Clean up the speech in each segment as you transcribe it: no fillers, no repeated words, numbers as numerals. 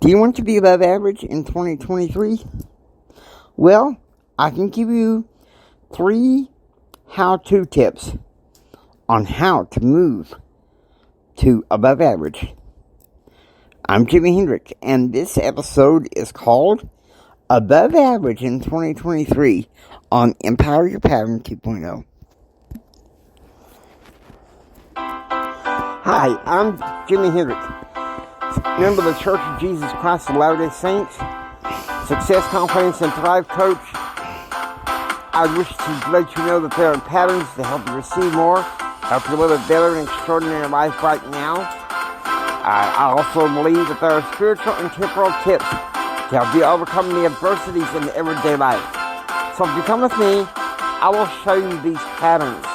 Do you want to be above average in 2023? Well, I can give you 3 how-to tips on how to move to above average. I'm Jimi Hendrix, and this episode is called Above Average in 2023 on Empower Your Pattern 2.0. Hi, I'm Jimi Hendrix, member of the Church of Jesus Christ of Latter-day Saints, Success, Confidence, and Thrive Coach. I wish to let you know that there are patterns to help you receive more, help you live a better and extraordinary life right now. I also believe that there are spiritual and temporal tips to help you overcome the adversities in everyday life. So if you come with me, I will show you these patterns.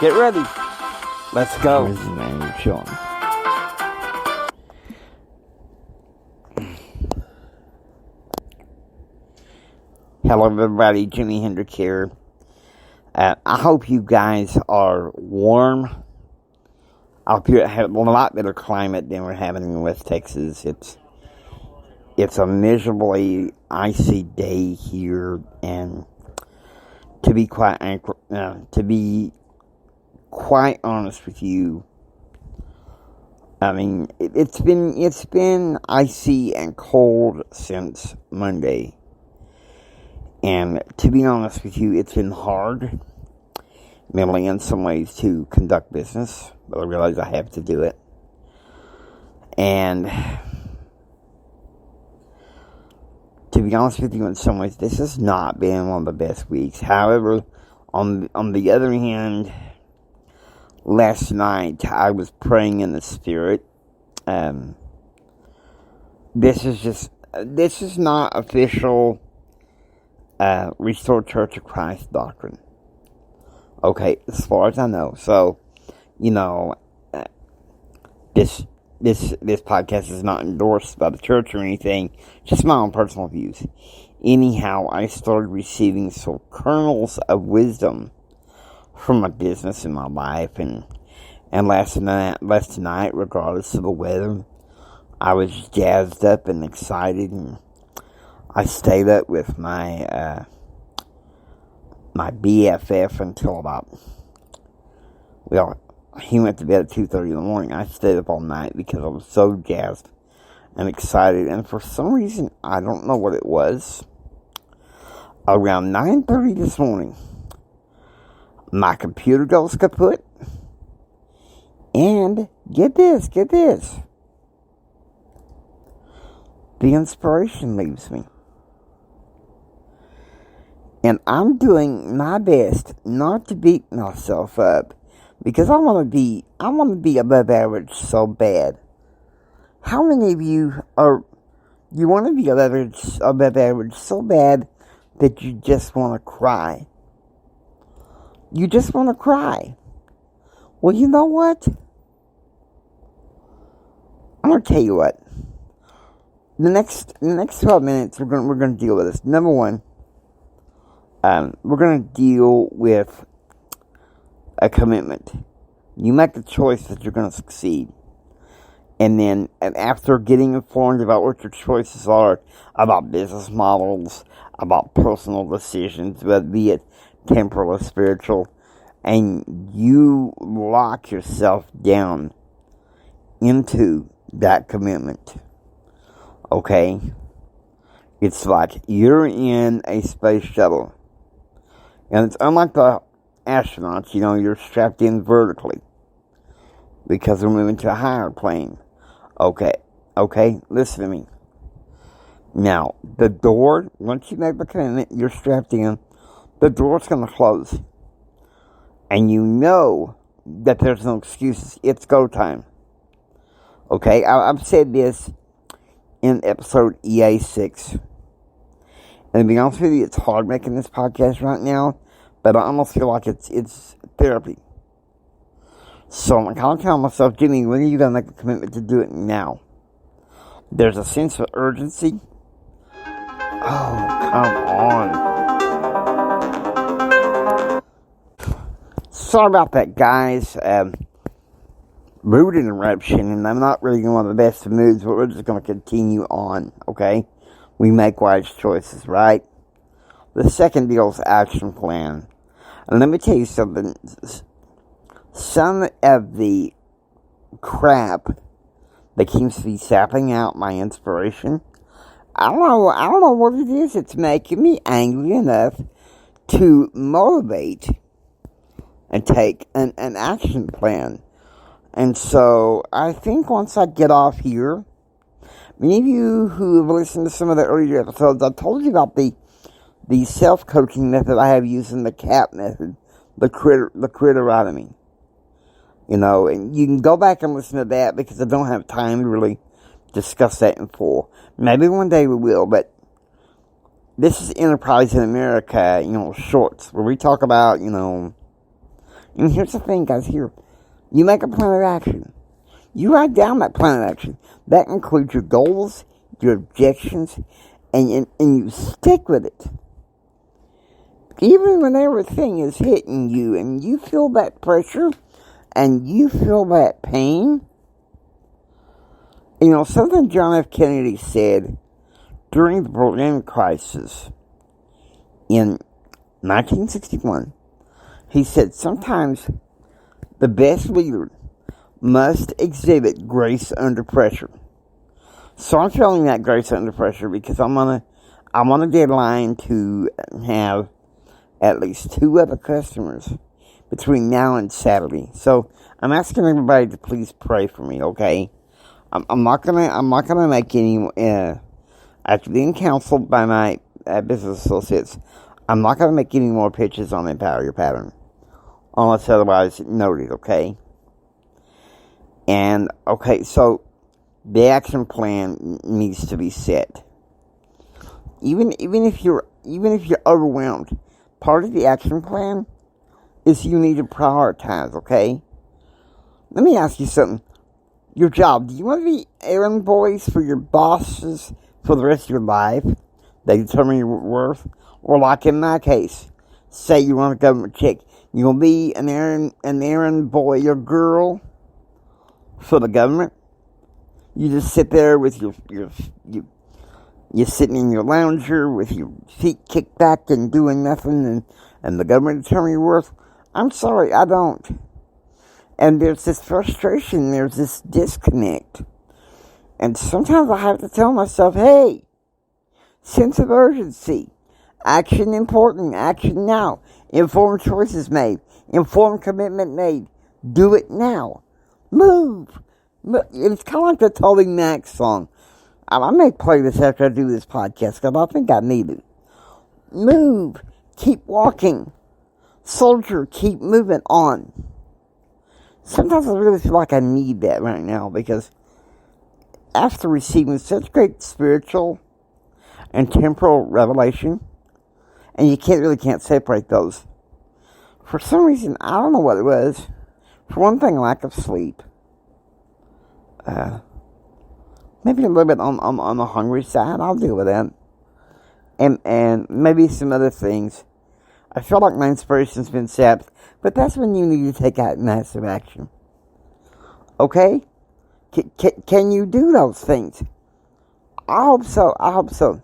Get ready. Let's go. Here's the name, Sean. Hello everybody, Jimi Hendrix here. I hope you guys are warm. I hope you have a lot better climate than we're having in West Texas. It's a miserably icy day here, and to be quite honest with you, I mean it's been icy and cold since Monday. And to be honest with you, it's been hard, mentally in some ways, to conduct business. But I realize I have to do it. And to be honest with you, in some ways, this has not been one of the best weeks. However, on the other hand, last night I was praying in the Spirit. This is not official Restored Church of Christ doctrine. Okay, as far as I know. So, you know, this podcast is not endorsed by the church or anything. Just my own personal views. Anyhow, I started receiving some kernels of wisdom from my business and my life, and last night, regardless of the weather, I was jazzed up and excited, and I stayed up with my my BFF until he went to bed at 2:30 in the morning. I stayed up all night because I was so jazzed and excited. And for some reason, I don't know what it was, around 9:30 this morning, my computer goes kaput. And get this. The inspiration leaves me. And I'm doing my best not to beat myself up, because I want to be above average so bad. How many of you want to be above average so bad that you just want to cry? You just want to cry. Well, you know what? I'm going to tell you what. The next 12 minutes, we're going to deal with this. Number one, we're going to deal with a commitment. You make the choice that you're going to succeed. And then, after getting informed about what your choices are, about business models, about personal decisions, whether be it temporal or spiritual, and you lock yourself down into that commitment, okay? It's like you're in a space shuttle. And it's unlike the astronauts, you're strapped in vertically, because we're moving to a higher plane. Okay, listen to me. Now, the door, once you make the commitment, you're strapped in, the door's going to close. And you know that there's no excuses. It's go time. Okay, I've said this in episode EA6. And to be honest with you, it's hard making this podcast right now, but I almost feel like it's therapy. So I'm kind of telling myself, Jimmy, when are you going to make a commitment to do it now? There's a sense of urgency. Oh, come on. Sorry about that, guys. rude interruption, and I'm not really in one of the best of moods, but we're just going to continue on, okay? We make wise choices, right? The second deal is action plan. And let me tell you something. Some of the crap that seems to be sapping out my inspiration, I don't know what it is. It's making me angry enough to motivate and take an action plan. And so, I think once I get off here, many of you who have listened to some of the earlier episodes, I told you about the self-coaching method I have using the CAP method, the critterotomy. You know, and you can go back and listen to that because I don't have time to really discuss that in full. Maybe one day we will, but this is Enterprise in America, shorts, where we talk about, and here's the thing, guys, here. You make a plan of action. You write down that plan of action. That includes your goals, your objections, and you stick with it. Even when everything is hitting you and you feel that pressure and you feel that pain, something John F. Kennedy said during the Berlin crisis in 1961, he said, sometimes the best leader must exhibit grace under pressure. So I'm feeling that grace under pressure because I'm on a deadline to have at least 2 other customers between now and Saturday. So I'm asking everybody to please pray for me, okay? I'm not gonna make any. After being counseled by my business associates, I'm not gonna make any more pitches on Empower Your Pattern, unless otherwise noted, okay? And, okay, so the action plan needs to be set. Even if you're overwhelmed, part of the action plan is you need to prioritize, okay? Let me ask you something. Your job, do you want to be errand boys for your bosses for the rest of your life? They determine your worth? Or like in my case, say you want a government check. You'll be an errand boy or girl for the government. You just sit there with you're sitting in your lounger with your feet kicked back and doing nothing, and the government determine your worth. I'm sorry, I don't. And there's this frustration, there's this disconnect. And sometimes I have to tell myself, hey, sense of urgency, action important, action now, informed choices made, informed commitment made, do it now, move. It's kind of like the Toby Mac song. I may play this after I do this podcast because I think I need it. Move, keep walking, soldier, keep moving on. Sometimes I really feel like I need that right now because after receiving such great spiritual and temporal revelation, and you can't separate those. For some reason, I don't know what it was. For one thing, lack of sleep. Maybe a little bit on the hungry side. I'll deal with that. And maybe some other things. I feel like my inspiration's been sapped, but that's when you need to take out massive action. Okay? Can you do those things? I hope so.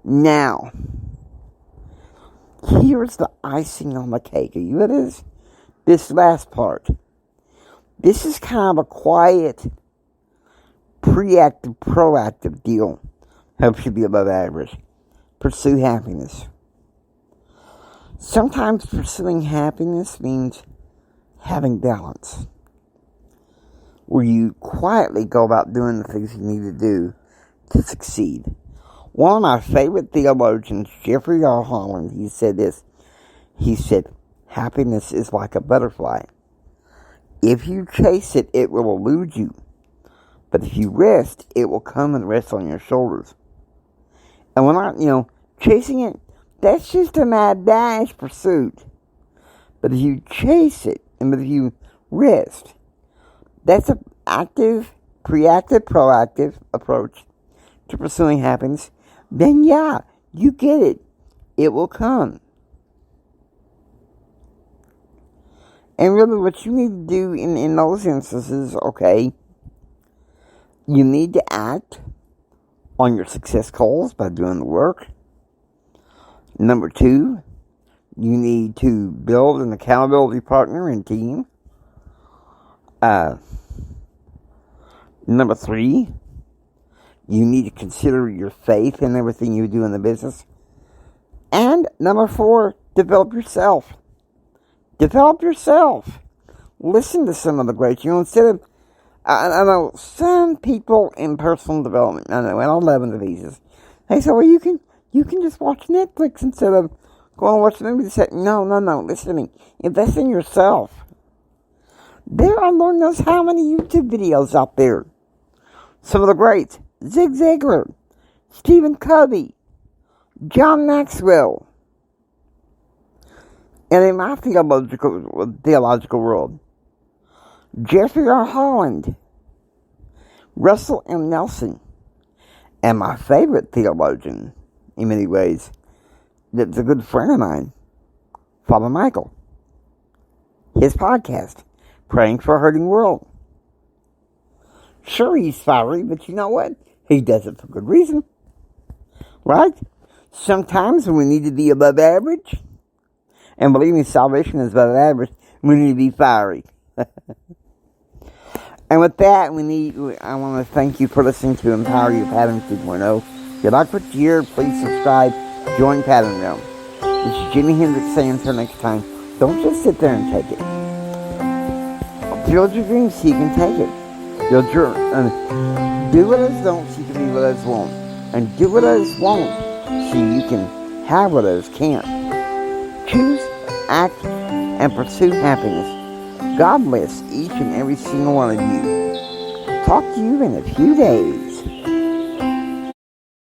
Now, here's the icing on the cake. Are you ready? This last part. This is kind of a quiet, preactive, proactive deal. Helps you be above average. Pursue happiness. Sometimes pursuing happiness means having balance, where you quietly go about doing the things you need to do to succeed. One of my favorite theologians, Jeffrey R. Holland, he said this. He said, happiness is like a butterfly. If you chase it, it will elude you. But if you rest, it will come and rest on your shoulders. And when chasing it, that's just a mad dash pursuit. But if you chase it, and if you rest, that's an active, preactive, proactive approach to pursuing happiness. Then yeah, you get it. It will come. And really what you need to do in those instances, okay, you need to act on your success goals by doing the work. Number 2, you need to build an accountability partner and team. Number 3, you need to consider your faith in everything you do in the business. And number 4, develop yourself. Develop yourself. Listen to some of the greats. Instead of, I know some people in personal development, I know, and I love the visas. They say, well, you can just watch Netflix instead of going and watch the movie. They say, no, listen to me. Invest in yourself. There are Lord knows how many YouTube videos out there. Some of the greats, Zig Ziglar, Stephen Covey, John Maxwell. And in my theological world, Jeffrey R. Holland, Russell M. Nelson, and my favorite theologian, in many ways, that's a good friend of mine, Father Michael. His podcast, Praying for a Hurting World. Sure, he's fiery, but you know what? He does it for good reason. Right? Sometimes we need to be above average. And believe me, salvation is above average. We need to be fiery. And with that, I want to thank you for listening to Empower Your Pattern 2.0. If you like what you hear, please subscribe. Join Pattern Realm. This is Jimi Hendrix saying until next time, don't just sit there and take it. Build your dreams so you can take it. Do what others don't so you can be what others won't. And do what others won't so you can have what others can't. Choose, act, and pursue happiness. God bless each and every single one of you. Talk to you in a few days.